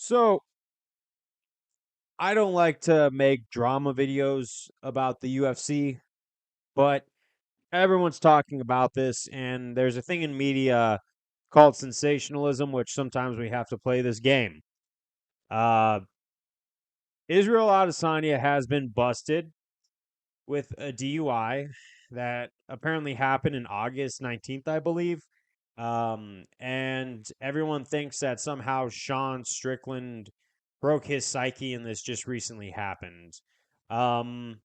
So I don't like to make drama videos about the UFC, but everyone's talking about this, and there's a thing in media called sensationalism, which sometimes we have to play this game. Uh, Israel Adesanya has been busted with a DUI that apparently happened in August 19th, I believe. And everyone thinks that somehow Sean Strickland broke his psyche and this just recently happened. Um,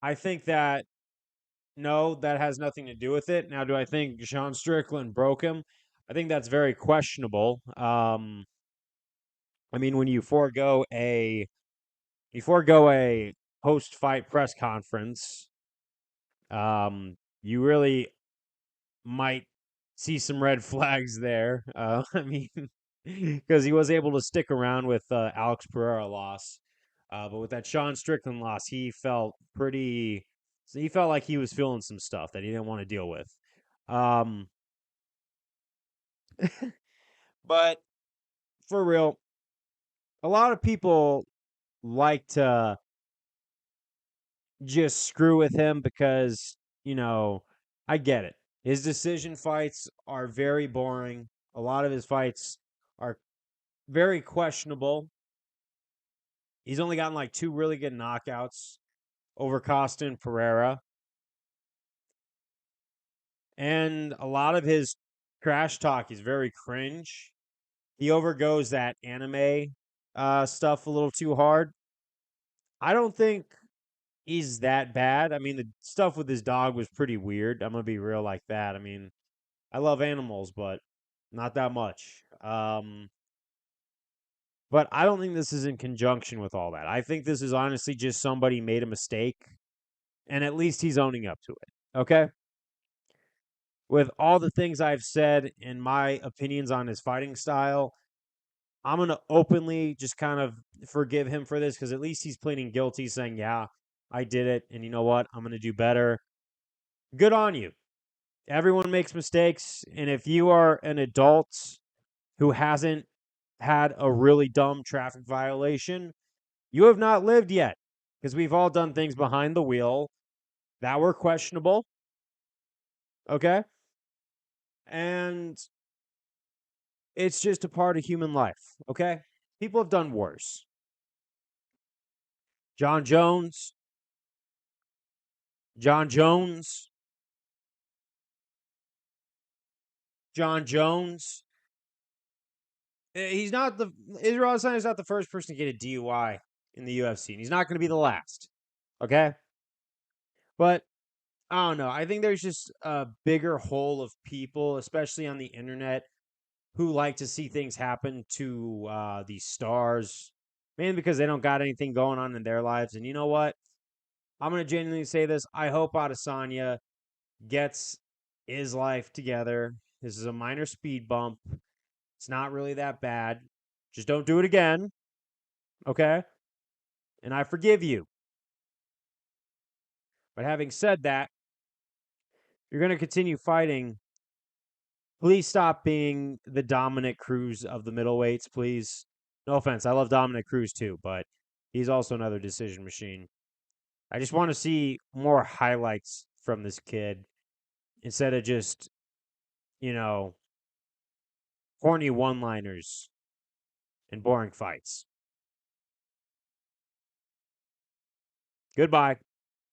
I think that no, that has nothing to do with it. Now, do I think Sean Strickland broke him? I think that's very questionable. I mean, when you forego a post fight press conference, you really might see some red flags there. I mean, because he was able to stick around with Alex Pereira loss, but with that Sean Strickland loss, he felt pretty. He felt like he was feeling some stuff that he didn't want to deal with. Um, but for real, a lot of people like to just screw with him because I get it. His decision fights are very boring. A lot of his fights are very questionable. He's only gotten like two really good knockouts over Costa and Pereira. And a lot of his trash talk is very cringe. He overgoes that anime stuff a little too hard. I don't think he's that bad. I mean, the stuff with his dog was pretty weird. I'm going to be real like that. I mean, I love animals, but not that much. But I don't think this is in conjunction with all that. I think this is honestly just somebody made a mistake, and at least he's owning up to it. Okay? With all the things I've said and my opinions on his fighting style, I'm going to openly just kind of forgive him for this because at least he's pleading guilty, saying, yeah, I did it. And you know what? I'm going to do better. Good on you. Everyone makes mistakes. And if you are an adult who hasn't had a really dumb traffic violation, you have not lived yet because we've all done things behind the wheel that were questionable. Okay. And it's just a part of human life. Okay. People have done worse. John Jones, John Jones, John Jones. He's not the Israel Adesanya is not the first person to get a DUI in the UFC, and he's not going to be the last. Okay, but I don't know. I think there's just a bigger hole of people, especially on the internet, who like to see things happen to these stars, mainly because they don't got anything going on in their lives. And you know what? I'm going to genuinely say this. I hope Adesanya gets his life together. This is a minor speed bump. It's not really that bad. Just don't do it again. Okay? And I forgive you. But having said that, you're going to continue fighting. Please stop being the Dominic Cruz of the middleweights, please. No offense. I love Dominic Cruz too, but he's also another decision machine. I just want to see more highlights from this kid instead of just, you know, corny one liners and boring fights. Goodbye.